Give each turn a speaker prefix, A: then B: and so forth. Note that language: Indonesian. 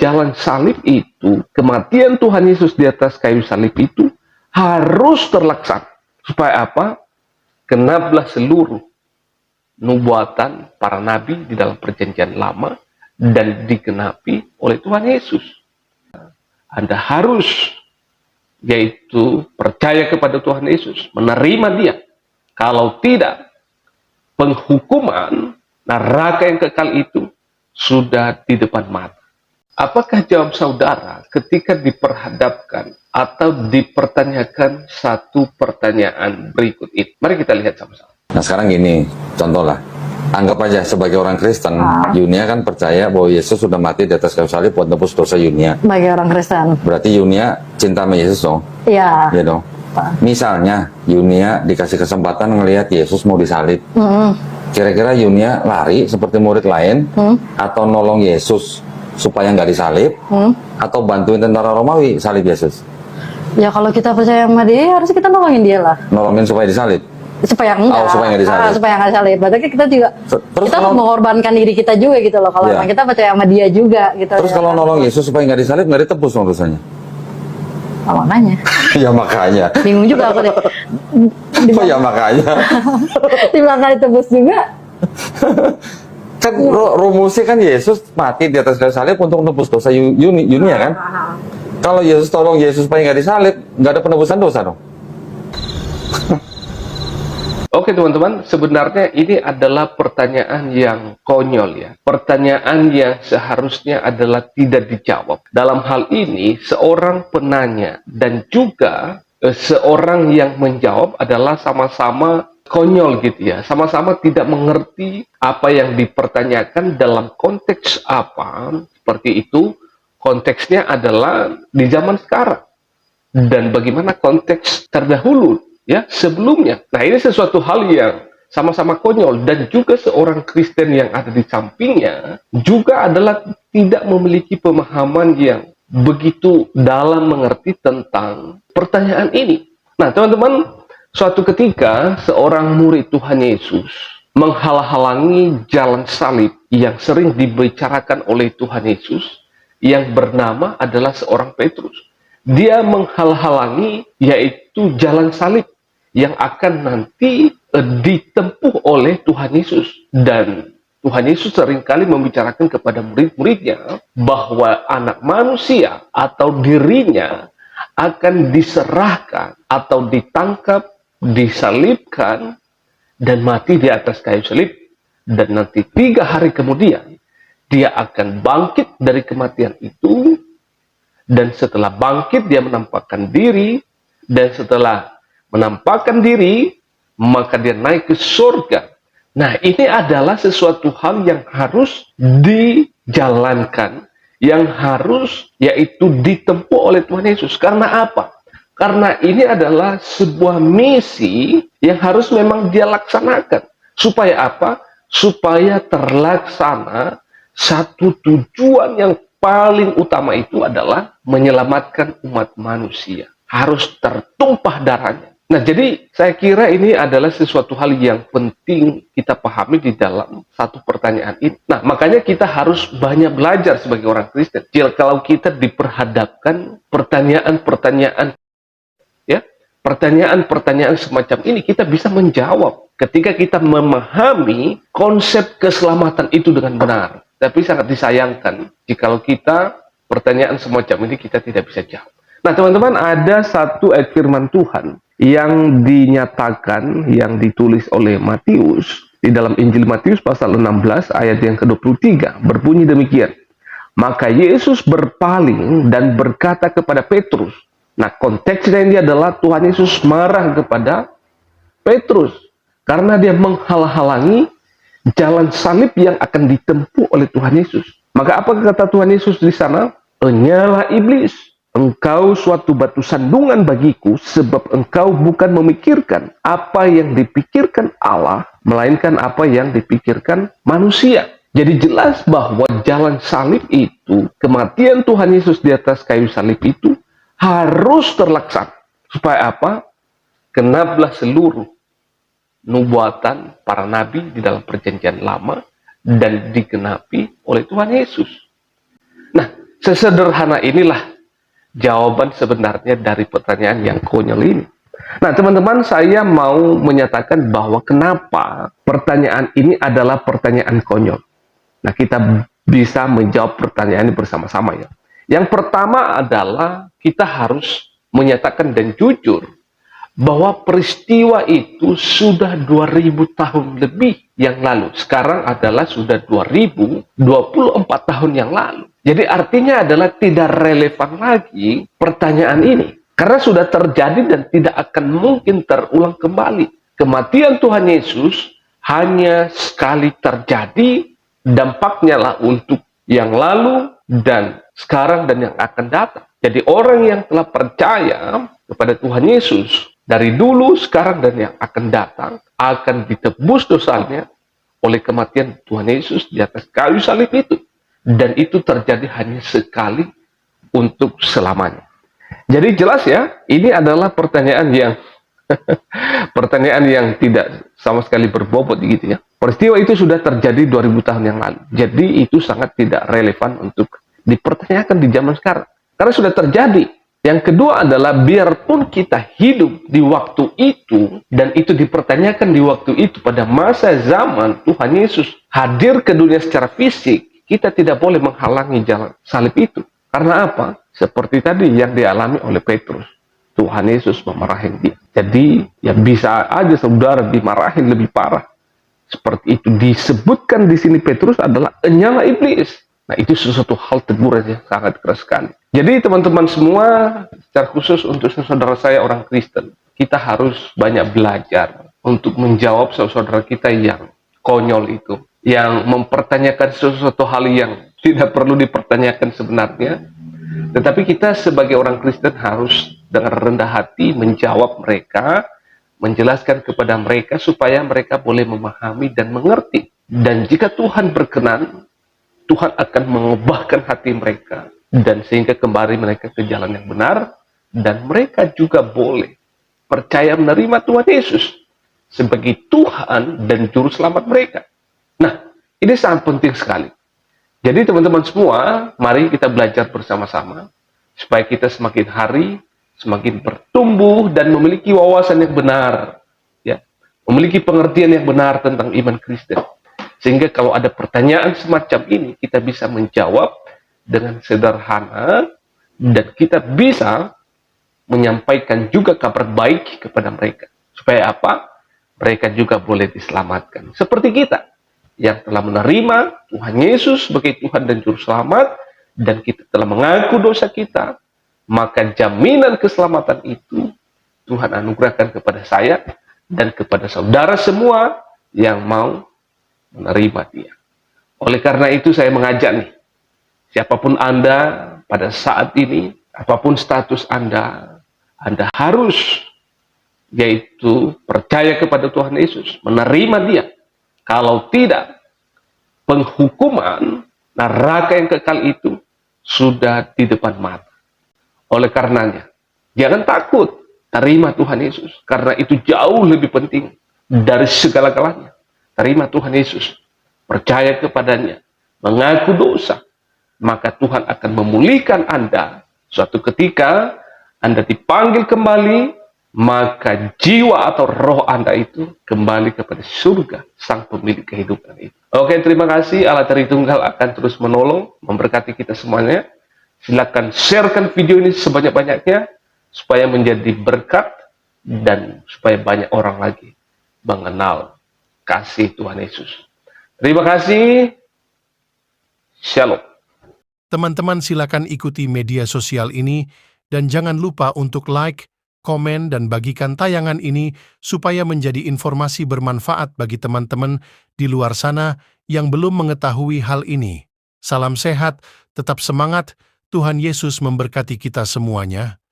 A: jalan salib itu, kematian Tuhan Yesus di atas kayu salib itu harus terlaksana. Supaya apa? Genaplah seluruh nubuatan para nabi di dalam perjanjian lama dan digenapi oleh Tuhan Yesus. Anda harus yaitu percaya kepada Tuhan Yesus, menerima Dia. Kalau tidak, penghukuman neraka yang kekal itu sudah di depan mata. Apakah jawab saudara ketika diperhadapkan atau dipertanyakan satu pertanyaan berikut ini? Mari kita lihat sama-sama.
B: Nah sekarang gini, contoh lah. Anggap aja sebagai orang Kristen, Yunia kan percaya bahwa Yesus sudah mati di atas kayu salib buat nebus dosa Yunia.
C: Sebagai orang Kristen.
B: Berarti Yunia cinta sama Yesus dong?
C: Iya.
B: Iya dong. Misalnya Yunia dikasih kesempatan ngelihat Yesus mau disalib. Kira-kira Yunia lari seperti murid lain atau nolong Yesus supaya nggak disalib atau bantuin tentara Romawi salib Yesus?
C: Ya kalau kita percaya sama dia, harus kita nolongin dia lah.
B: Nolongin supaya disalib?
C: Supaya enggak.
B: Oh, supaya nggak disalib.
C: Supaya nggak disalib. Berarti kita juga kita
B: kalau,
C: mengorbankan diri kita juga gitu loh. Kalau
B: ya.
C: emang kita percaya sama dia juga gitu.
B: Terus kalau nolong Yesus supaya nggak disalib, nggak ditebus dong dosanya?
C: Oh, makanya.
B: Ya makanya.
C: Bingung juga aku deh.
B: Oh ya makanya.
C: Dibilang nggak ditebus juga.
B: Kan rumusnya kan Yesus mati di atas kayu salib untuk menebus dosa Yunia kan? Kalau Yesus tolong Yesus supaya nggak disalib, nggak ada penebusan dosa dong.
A: Oke teman-teman, sebenarnya ini adalah pertanyaan yang konyol ya. Pertanyaan yang seharusnya adalah tidak dijawab. Dalam hal ini, seorang penanya dan juga seorang yang menjawab adalah sama-sama konyol gitu ya. Sama-sama tidak mengerti apa yang dipertanyakan dalam konteks apa. Seperti itu, konteksnya adalah di zaman sekarang. Dan bagaimana konteks terdahulu ya sebelumnya. Nah ini sesuatu hal yang sama-sama konyol dan juga seorang Kristen yang ada di sampingnya juga adalah tidak memiliki pemahaman yang begitu dalam mengerti tentang pertanyaan ini. Nah teman-teman, suatu ketika seorang murid Tuhan Yesus menghalang-halangi jalan salib yang sering dibicarakan oleh Tuhan Yesus yang bernama adalah seorang Petrus. Dia menghalang-halangi yaitu jalan salib yang akan nanti ditempuh oleh Tuhan Yesus. Dan Tuhan Yesus seringkali membicarakan kepada murid-muridnya bahwa anak manusia atau dirinya akan diserahkan atau ditangkap, disalibkan, dan mati di atas kayu salib. Dan nanti 3 hari kemudian, dia akan bangkit dari kematian itu. Dan setelah bangkit, dia menampakkan diri. Dan setelah menampakkan diri, maka dia naik ke surga. Nah, ini adalah sesuatu hal yang harus dijalankan, yang harus yaitu ditempuh oleh Tuhan Yesus. Karena apa? Karena ini adalah sebuah misi yang harus memang dia laksanakan. Supaya apa? Supaya terlaksana satu tujuan yang paling utama itu adalah menyelamatkan umat manusia. Harus tertumpah darahnya. Nah, jadi saya kira ini adalah sesuatu hal yang penting kita pahami di dalam satu pertanyaan ini. Nah, makanya kita harus banyak belajar sebagai orang Kristen. Kalau kita diperhadapkan pertanyaan-pertanyaan, ya, pertanyaan-pertanyaan semacam ini, kita bisa menjawab ketika kita memahami konsep keselamatan itu dengan benar. Tapi sangat disayangkan jikalau kita pertanyaan semacam ini kita tidak bisa jawab. Nah, teman-teman, ada satu ayat firman Tuhan yang dinyatakan, yang ditulis oleh Matius di dalam Injil Matius pasal 16 ayat yang ke-23, berbunyi demikian. Maka Yesus berpaling dan berkata kepada Petrus. Nah, konteksnya ini adalah Tuhan Yesus marah kepada Petrus karena dia menghalang-halangi jalan salib yang akan ditempuh oleh Tuhan Yesus. Maka apa kata Tuhan Yesus di sana? Enyalah iblis, engkau suatu batu sandungan bagiku, sebab engkau bukan memikirkan apa yang dipikirkan Allah, melainkan apa yang dipikirkan manusia. Jadi jelas bahwa jalan salib itu, kematian Tuhan Yesus di atas kayu salib itu harus terlaksana. Supaya apa? Genaplah seluruh nubuatan para nabi di dalam perjanjian lama dan digenapi oleh Tuhan Yesus. Nah, Sesederhana inilah jawaban sebenarnya dari pertanyaan yang konyol ini. Nah, teman-teman, saya mau menyatakan bahwa kenapa pertanyaan ini adalah pertanyaan konyol. Nah, kita bisa menjawab pertanyaan ini bersama-sama ya. Yang pertama adalah kita harus menyatakan dan jujur bahwa peristiwa itu sudah 2000 tahun lebih yang lalu. Sekarang adalah sudah 2024 tahun yang lalu. Jadi artinya adalah tidak relevan lagi pertanyaan ini. Karena sudah terjadi dan tidak akan mungkin terulang kembali. Kematian Tuhan Yesus hanya sekali terjadi, dampaknya lah untuk yang lalu dan sekarang dan yang akan datang. Jadi orang yang telah percaya kepada Tuhan Yesus dari dulu, sekarang, dan yang akan datang akan ditebus dosanya oleh kematian Tuhan Yesus di atas kayu salib itu. Dan itu terjadi hanya sekali untuk selamanya. Jadi jelas ya, ini adalah pertanyaan yang pertanyaan yang tidak sama sekali berbobot gitu ya. Peristiwa itu sudah terjadi 2000 tahun yang lalu. Jadi itu sangat tidak relevan untuk dipertanyakan di zaman sekarang. Karena sudah terjadi. Yang kedua adalah biarpun kita hidup di waktu itu dan itu dipertanyakan di waktu itu pada masa zaman Tuhan Yesus hadir ke dunia secara fisik, kita tidak boleh menghalangi jalan salib itu. Karena apa? Seperti tadi yang dialami oleh Petrus. Tuhan Yesus memarahin dia. Jadi ya bisa aja saudara dimarahin lebih parah. Seperti itu disebutkan di sini Petrus adalah enyala iblis. Nah itu sesuatu hal teguran yang sangat keras sekali. Jadi teman-teman semua, secara khusus untuk saudara saya orang Kristen, kita harus banyak belajar untuk menjawab saudara kita yang konyol itu, yang mempertanyakan sesuatu hal yang tidak perlu dipertanyakan sebenarnya. Tetapi kita sebagai orang Kristen harus dengan rendah hati menjawab mereka, menjelaskan kepada mereka supaya mereka boleh memahami dan mengerti. Dan jika Tuhan berkenan, Tuhan akan mengubahkan hati mereka dan sehingga kembali mereka ke jalan yang benar dan mereka juga boleh percaya menerima Tuhan Yesus sebagai Tuhan dan juru selamat mereka. Nah, ini sangat penting sekali. Jadi teman-teman semua, mari kita belajar bersama-sama supaya kita semakin hari semakin bertumbuh dan memiliki wawasan yang benar, ya, memiliki pengertian yang benar tentang iman Kristen. Sehingga kalau ada pertanyaan semacam ini, kita bisa menjawab dengan sederhana dan kita bisa menyampaikan juga kabar baik kepada mereka. Supaya apa? Mereka juga boleh diselamatkan. Seperti kita yang telah menerima Tuhan Yesus sebagai Tuhan dan Juru Selamat, dan kita telah mengaku dosa kita, maka jaminan keselamatan itu Tuhan anugerahkan kepada saya dan kepada saudara semua yang mau menerima dia. Oleh karena itu saya mengajak nih, siapapun Anda pada saat ini, apapun status Anda harus yaitu percaya kepada Tuhan Yesus, menerima dia. Kalau tidak, penghukuman neraka yang kekal itu sudah di depan mata. Oleh karenanya, jangan takut, terima Tuhan Yesus. Karena itu jauh lebih penting dari segala-galanya. Terima Tuhan Yesus, percaya kepadanya, mengaku dosa, maka Tuhan akan memulihkan Anda. Suatu ketika Anda dipanggil kembali, maka jiwa atau roh Anda itu kembali kepada surga, sang pemilik kehidupan itu. Oke, terima kasih. Allah Tritunggal akan terus menolong, memberkati kita semuanya. Silakan sharekan video ini sebanyak-banyaknya, supaya menjadi berkat, dan supaya banyak orang lagi mengenal kasih Tuhan Yesus. Terima kasih. Shalom.
D: Teman-teman silakan ikuti media sosial ini, dan jangan lupa untuk like, komen, dan bagikan tayangan ini supaya menjadi informasi bermanfaat bagi teman-teman di luar sana yang belum mengetahui hal ini. Salam sehat, tetap semangat, Tuhan Yesus memberkati kita semuanya.